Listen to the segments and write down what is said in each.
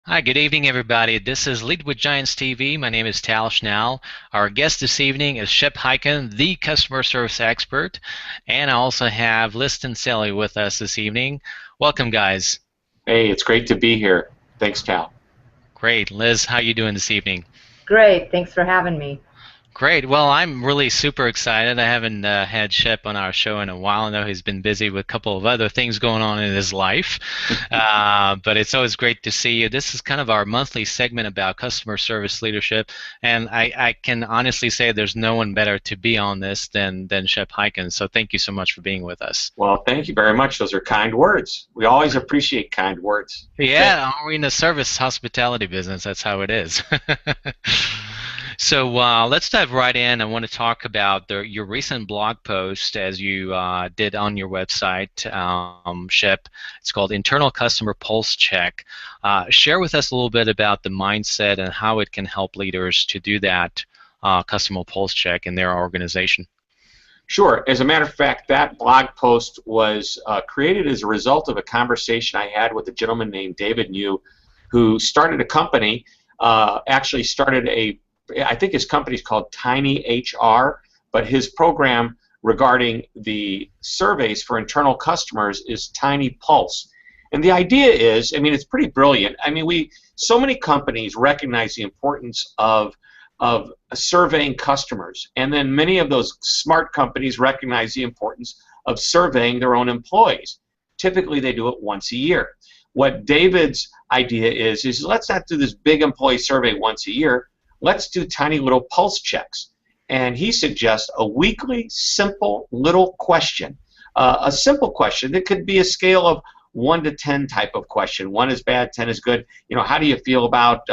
Hi, good evening, everybody. This is Lead with Giants TV. My name is Tal Schnell. Our guest this evening is Shep Hyken, the customer service expert. And I also have List and Sally with us this evening. Welcome, guys. Hey, it's great to be here. Thanks, Cal. Great. Liz, how you doing this evening? Great. Thanks for having me. Great. Well, I'm really super excited. I haven't had Shep on our show in a while. I know he's been busy with a couple of other things going on in his life, but it's always great to see you. This is kind of our monthly segment about customer service leadership, and I can honestly say there's no one better to be on this than Shep Hyken. So thank you so much for being with us. Well, thank you very much. Those are kind words. We always appreciate kind words. Yeah, we're in the service hospitality business. That's how it is. So let's dive right in. I want to talk about your recent blog post as you did on your website, Shep. It's called Internal Customer Pulse Check. Share with us a little bit about the mindset and how it can help leaders to do that customer pulse check in their organization. Sure. As a matter of fact, that blog post was created as a result of a conversation I had with a gentleman named David New, who started a company, actually started I think his company is called Tiny HR, but his program regarding the surveys for internal customers is Tiny Pulse. And the idea is, I mean, it's pretty brilliant. I mean, so many companies recognize the importance of surveying customers, and then many of those smart companies recognize the importance of surveying their own employees. Typically, they do it once a year. What David's idea is let's not do this big employee survey once a year. Let's do tiny little pulse checks. And he suggests a weekly, simple little question. A simple question that could be a scale of 1 to 10 type of question. 1 is bad, 10 is good. You know, how do you feel about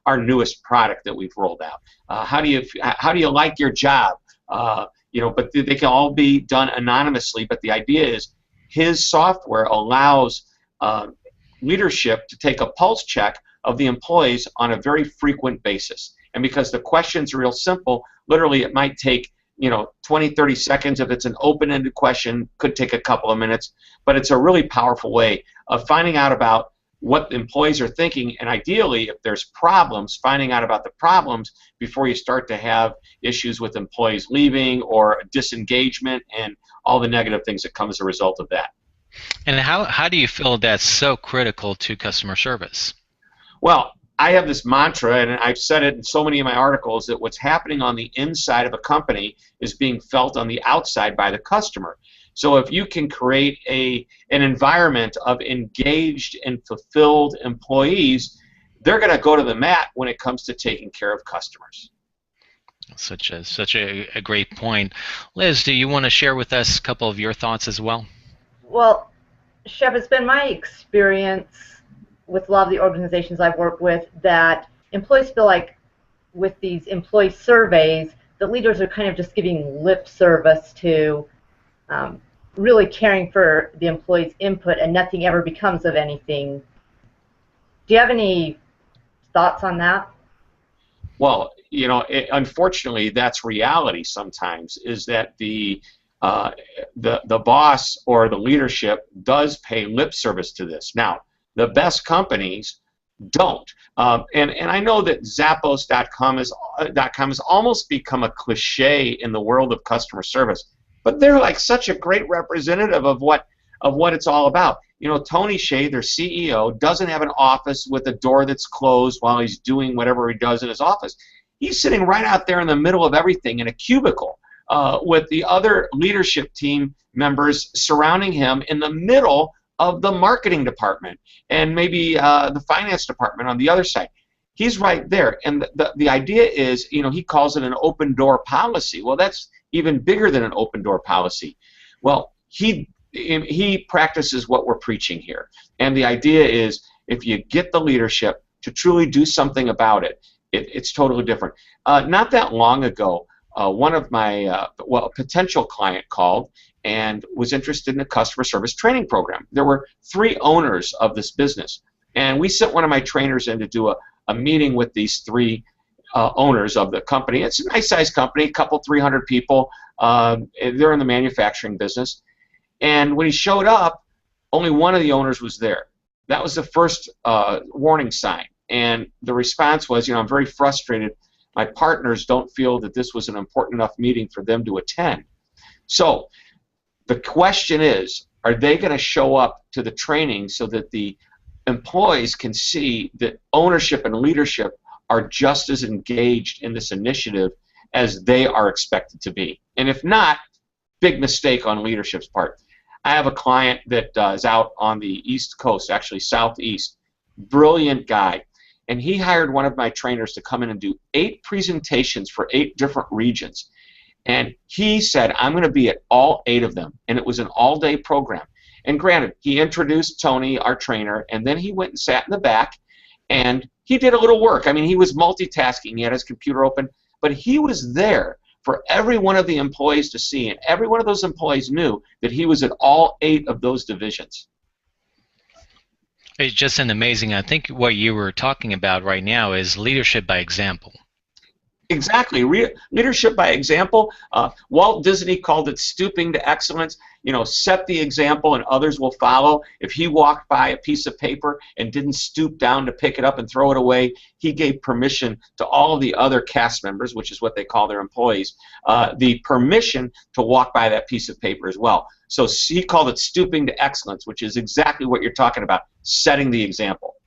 our newest product that we've rolled out? How do you like your job? You know, but they can all be done anonymously. But the idea is his software allows leadership to take a pulse check of the employees on a very frequent basis. And because the questions are real simple, literally it might take 20, 30 seconds. If it's an open-ended question, could take a couple of minutes. But it's a really powerful way of finding out about what the employees are thinking, and ideally, if there's problems, finding out about the problems before you start to have issues with employees leaving or disengagement and all the negative things that come as a result of that. And how do you feel that's so critical to customer service? Well, I have this mantra, and I've said it in so many of my articles, that what's happening on the inside of a company is being felt on the outside by the customer. So if you can create an environment of engaged and fulfilled employees, they're going to go to the mat when it comes to taking care of customers. Such a great point. Liz, do you want to share with us a couple of your thoughts as well? Well, Shep, it's been my experience with a lot of the organizations I've worked with that employees feel like with these employee surveys, the leaders are kind of just giving lip service to really caring for the employees' input, and nothing ever becomes of anything. Do you have any thoughts on that? Well, unfortunately, that's reality sometimes, is that the boss or the leadership does pay lip service to this. Now, the best companies don't. And I know that Zappos.com has almost become a cliche in the world of customer service, but they're like such a great representative of what it's all about. You know, Tony Hsieh, their CEO, doesn't have an office with a door that's closed while he's doing whatever he does in his office. He's sitting right out there in the middle of everything in a cubicle with the other leadership team members surrounding him in the middle of the marketing department and maybe the finance department on the other side. He's right there, and the idea is, he calls it an open door policy. Well, that's even bigger than an open door policy. Well, he practices what we're preaching here, and the idea is if you get the leadership to truly do something about it, it's totally different. Not that long ago, one of my a potential client called and was interested in a customer service training program. There were 3 owners of this business, and we sent one of my trainers in to do a meeting with these 3 owners of the company. It's a nice-sized company, a couple, 300 people. They're in the manufacturing business. And when he showed up, only one of the owners was there. That was the first warning sign. And the response was, I'm very frustrated. My partners don't feel that this was an important enough meeting for them to attend. So the question is, are they going to show up to the training so that the employees can see that ownership and leadership are just as engaged in this initiative as they are expected to be? And if not, big mistake on leadership's part. I have a client that is out on the East Coast, actually Southeast, brilliant guy. And he hired one of my trainers to come in and do 8 presentations for 8 different regions. And he said, I'm going to be at all 8 of them. And it was an all-day program. And granted, he introduced Tony, our trainer, and then he went and sat in the back, and he did a little work. I mean, he was multitasking. He had his computer open, but he was there for every one of the employees to see, and every one of those employees knew that he was at all 8 of those divisions. It's just an amazing. I think what you were talking about right now is leadership by example. Exactly. Leadership by example. Walt Disney called it stooping to excellence. Set the example and others will follow. If he walked by a piece of paper and didn't stoop down to pick it up and throw it away, he gave permission to all of the other cast members, which is what they call their employees, the permission to walk by that piece of paper as well. So he called it stooping to excellence, which is exactly what you're talking about, setting the example.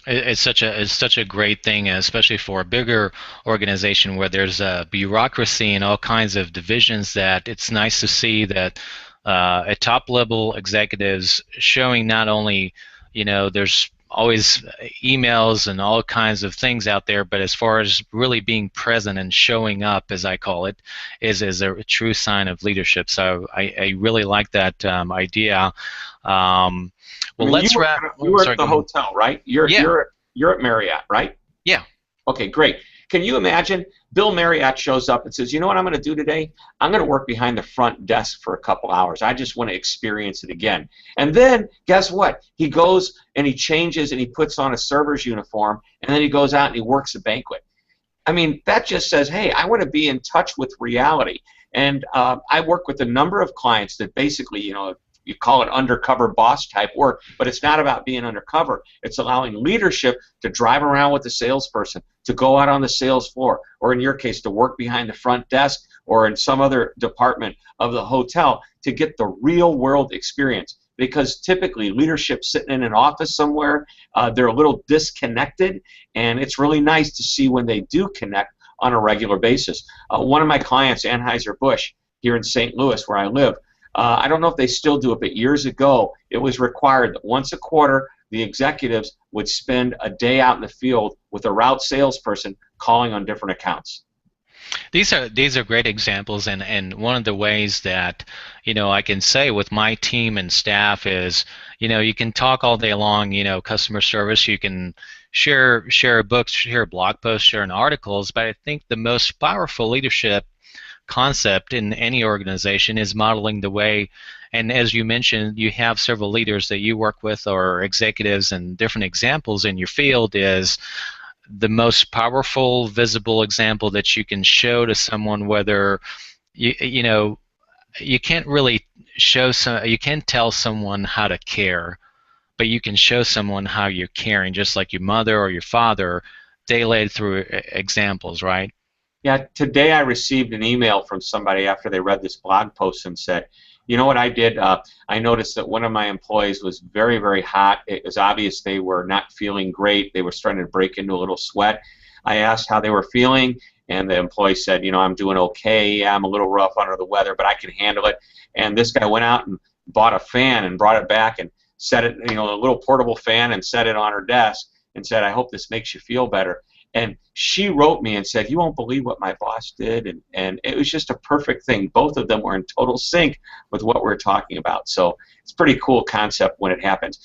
It's such a great thing, especially for a bigger organization where there's a bureaucracy and all kinds of divisions, that it's nice to see that at top level executives showing not only, there's always emails and all kinds of things out there, but as far as really being present and showing up, as I call it, is a true sign of leadership. So I really like that idea. Well, let's wrap. You were at the hotel, right? You're at Marriott, right? Yeah. Okay, great. Can you imagine Bill Marriott shows up and says, you know what I'm going to do today? I'm going to work behind the front desk for a couple hours. I just want to experience it again. And then, guess what? He goes and he changes and he puts on a server's uniform, and then he goes out and he works a banquet. I mean, that just says, hey, I want to be in touch with reality. And I work with a number of clients that basically, you call it undercover boss type work, but it's not about being undercover. It's allowing leadership to drive around with the salesperson, to go out on the sales floor, or in your case, to work behind the front desk or in some other department of the hotel to get the real world experience. Because typically leadership sitting in an office somewhere, they're a little disconnected, and it's really nice to see when they do connect on a regular basis. One of my clients, Anheuser-Busch, here in St. Louis where I live, I don't know if they still do it, but years ago it was required that once a quarter the executives would spend a day out in the field with a route salesperson calling on different accounts. These are great examples, and one of the ways that I can say with my team and staff is you can talk all day long, customer service, you can share books, share blog posts, share articles, but I think the most powerful leadership concept in any organization is modeling the way. And as you mentioned, you have several leaders that you work with or executives, and different examples in your field is the most powerful visible example that you can show to someone. Whether you can't really you can't tell someone how to care, but you can show someone how you're caring, just like your mother or your father, they led through examples, right? Yeah, today I received an email from somebody after they read this blog post and said, you know what I did? I noticed that one of my employees was very, very hot. It was obvious they were not feeling great. They were starting to break into a little sweat. I asked how they were feeling, and the employee said, I'm doing okay. Yeah, I'm a little rough under the weather, but I can handle it. And this guy went out and bought a fan and brought it back and set it, a little portable fan, and set it on her desk and said, I hope this makes you feel better. And she wrote me and said, you won't believe what my boss did. And it was just a perfect thing. Both of them were in total sync with what we're talking about. So it's a pretty cool concept when it happens.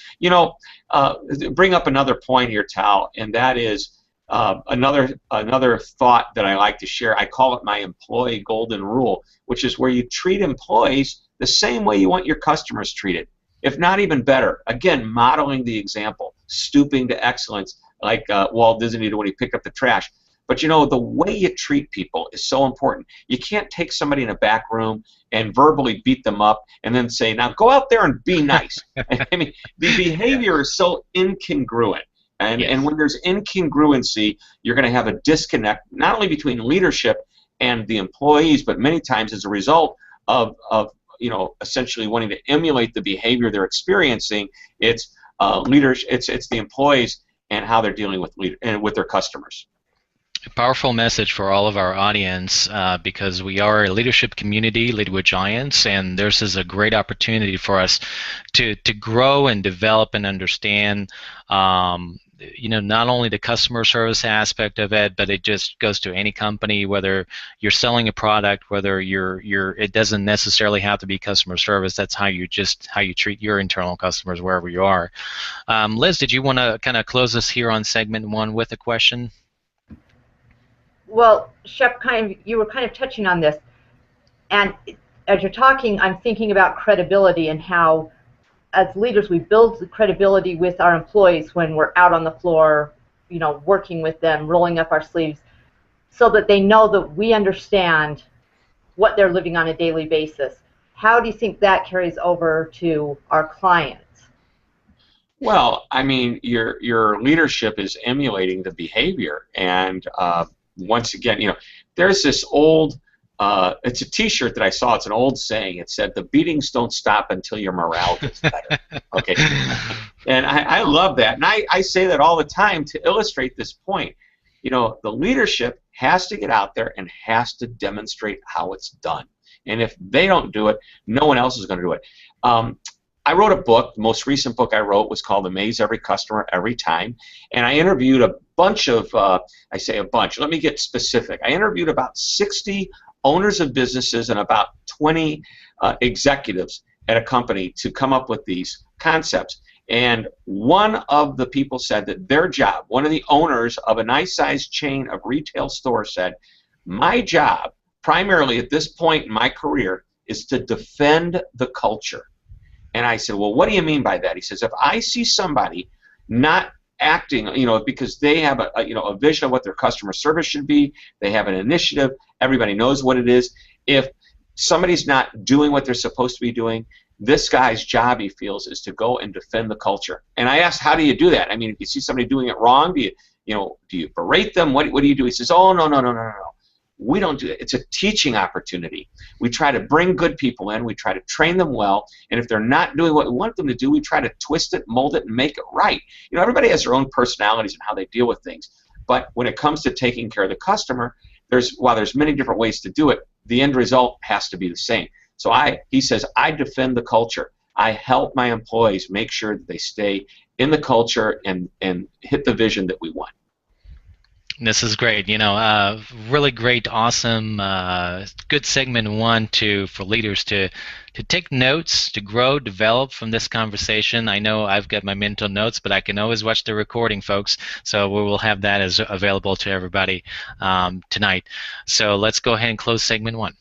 Bring up another point here, Tal, and that is another thought that I like to share. I call it my employee golden rule, which is where you treat employees the same way you want your customers treated, if not even better. Again, modeling the example, stooping to excellence, like Walt Disney did when he picked up the trash. But the way you treat people is so important. You can't take somebody in a back room and verbally beat them up and then say, now go out there and be nice. I mean, the behavior is so incongruent. And when there's incongruency, you're going to have a disconnect not only between leadership and the employees, but many times as a result of essentially wanting to emulate the behavior they're experiencing. It's leaders, it's the employees and how they're dealing with their customers. A powerful message for all of our audience, because we are a leadership community, Lead with Giants, and this is a great opportunity for us to grow and develop and understand not only the customer service aspect of it, but it just goes to any company, whether you're selling a product, whether it doesn't necessarily have to be customer service. That's how you treat your internal customers wherever you are. Liz, did you want to kind of close us here on segment 1 with a question? Well, Shep, you were kind of touching on this, and as you're talking, I'm thinking about credibility and how, as leaders, we build credibility with our employees when we're out on the floor, working with them, rolling up our sleeves, so that they know that we understand what they're living on a daily basis. How do you think that carries over to our clients? Well, I mean, your leadership is emulating the behavior, and once again, there's this old, it's a T-shirt that I saw. It's an old saying. It said, "The beatings don't stop until your morale gets better." Okay, and I love that, and I say that all the time to illustrate this point. The leadership has to get out there and has to demonstrate how it's done, and if they don't do it, no one else is going to do it. I wrote a book. The most recent book I wrote was called Amaze Every Customer Every Time, and I interviewed a bunch of, I say a bunch, let me get specific. I interviewed about 60 owners of businesses and about 20 executives at a company to come up with these concepts. And one of the people said that their job, one of the owners of a nice-sized chain of retail stores said, "My job, primarily at this point in my career, is to defend the culture." And I said, "Well, what do you mean by that?" He says, "If I see somebody not acting, because they have a vision of what their customer service should be, they have an initiative, everybody knows what it is. If somebody's not doing what they're supposed to be doing, this guy's job, he feels, is to go and defend the culture." And I asked, "How do you do that? I mean, if you see somebody doing it wrong, do you berate them? What do you do?" He says, "Oh, no. We don't do that. It's a teaching opportunity. We try to bring good people in. We try to train them well. And if they're not doing what we want them to do, we try to twist it, mold it, and make it right." Everybody has their own personalities and how they deal with things. But when it comes to taking care of the customer, while there's many different ways to do it, the end result has to be the same. So he says, "I defend the culture. I help my employees make sure that they stay in the culture and hit the vision that we want." This is great. Really great, awesome, good segment 1 for leaders to take notes, to grow, develop from this conversation. I know I've got my mental notes, but I can always watch the recording, folks. So we will have that as available to everybody tonight. So let's go ahead and close segment 1.